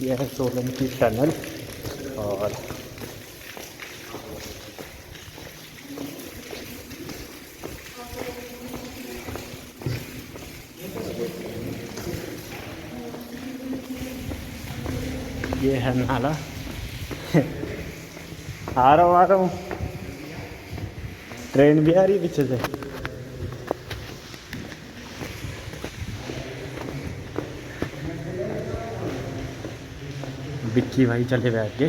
यह है सोलन की टनल। और ये है नाला। आ रहा हूँ। ट्रेन भी आ रही है पीछे से। बिक्की भाई चले बैठ के।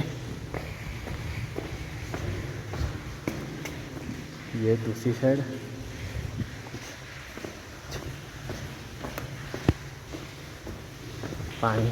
ये दूसरी साइड पानी।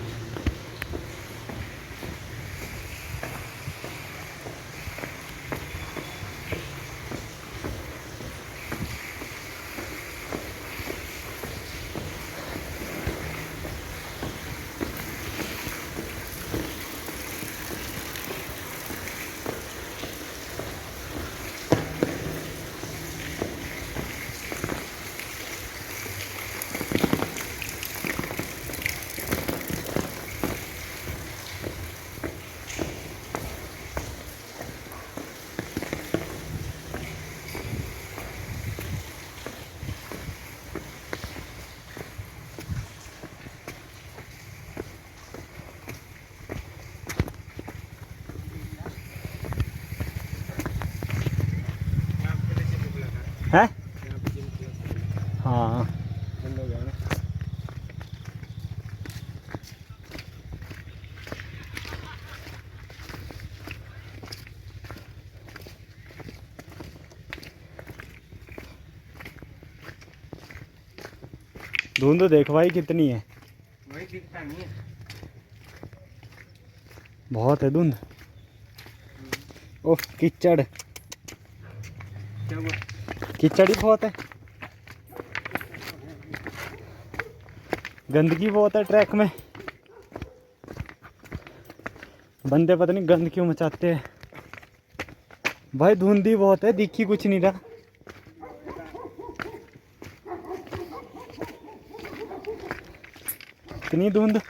है हाँ बंद हो गया ना। धुंध देख भाई कितनी है। वही दिखता नहीं है। बहुत है धुंध। ओह कीचड़। क्या हुआ? कीचड़ ही बहुत है। गंदगी बहुत है ट्रैक में। बंदे पता नहीं गंद क्यों मचाते हैं। भाई धुंध ही बहुत है, दिख ही कुछ नहीं रहा। इतनी धुंध।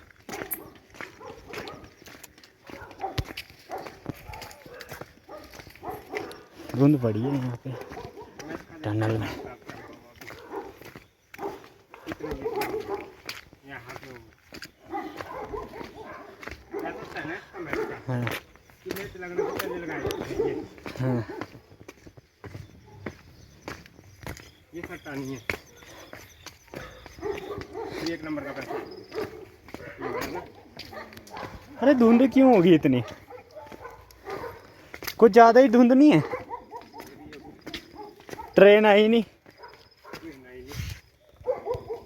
धुंध पड़ी है यहाँ पे टनल में। हाँ हाँ ये सट्टा नहीं है। ये 1 नंबर का पैसा। अरे धुंध क्यों होगी इतनी? कुछ ज़्यादा ही धुंध नहीं है? ट्रेन आई नहीं।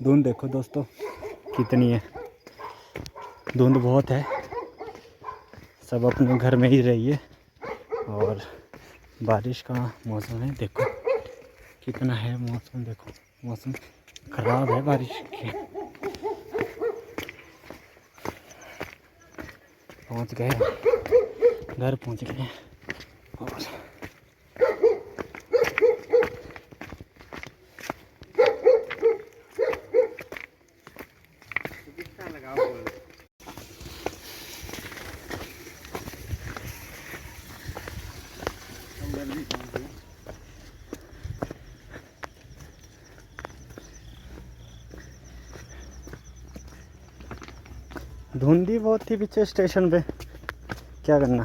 धुंध देखो दोस्तों कितनी है। धुंध बहुत है। सब अपने घर में ही रहिए। और बारिश का मौसम है, देखो कितना है मौसम। देखो मौसम खराब है बारिश की। पहुंच गए, घर पहुंच गए। और धुंधी बहुत थी पीछे स्टेशन पे, क्या करना।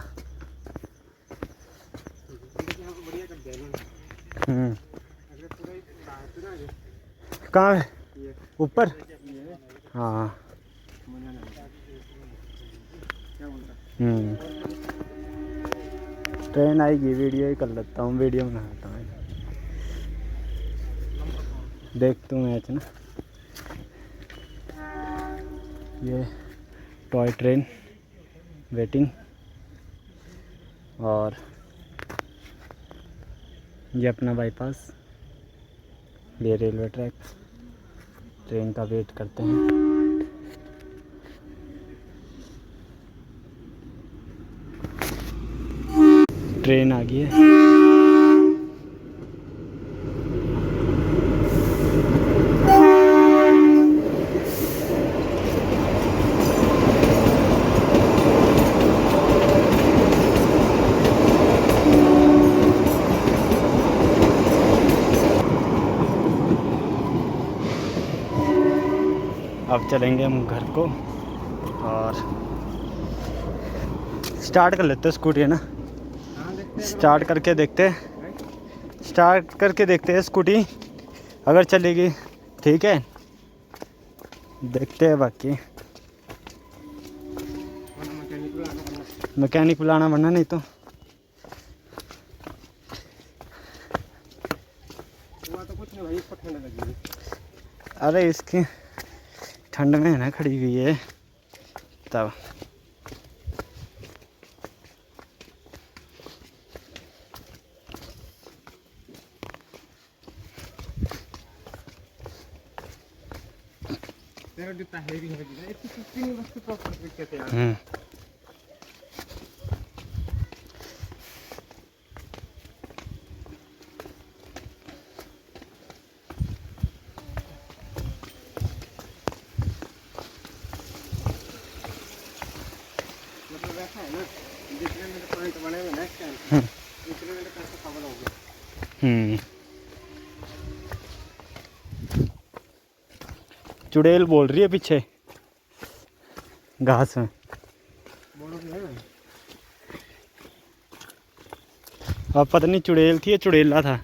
कहाँ है? ऊपर। हाँ ट्रेन आएगी, वीडियो ही कर लेता हूँ, वीडियो बनाता हूँ। देख तू मैच ना। ये टॉय ट्रेन वेटिंग। और ये अपना बाईपास, ये रेलवे ट्रैक। ट्रेन का वेट करते हैं। ट्रेन आ गई है। अब चलेंगे हम घर को और स्टार्ट कर लेते हैं स्कूटी, है ना। हाँ देखते हैं स्टार्ट करके देखते हैं, स्टार्ट करके देखते हैं स्कूटी, अगर चलेगी ठीक है, देखते हैं बाकी मैकेनिक बुलाना पड़ना। मैकेनिक बुलाना वरना नहीं तो। हुआ तो कुछ नहीं भाई, इसको ठंड लगेगी। अरे इसकी ठंड में है ना खड़ी हुई है तब। तेरा जूता हेवी है जी, इसकी चुप्पी नहीं बस प्रॉपर तरीके से यार। मतलब ऐसा है ना, जितने मेरे पॉइंट बने हुए ना इस टाइम, उतने मेरे पैसे कवर हो गए। चुड़ैल बोल रही है पीछे घास में। बोलो कि है अब पता नहीं चुड़ैल थी या चुड़ैला था।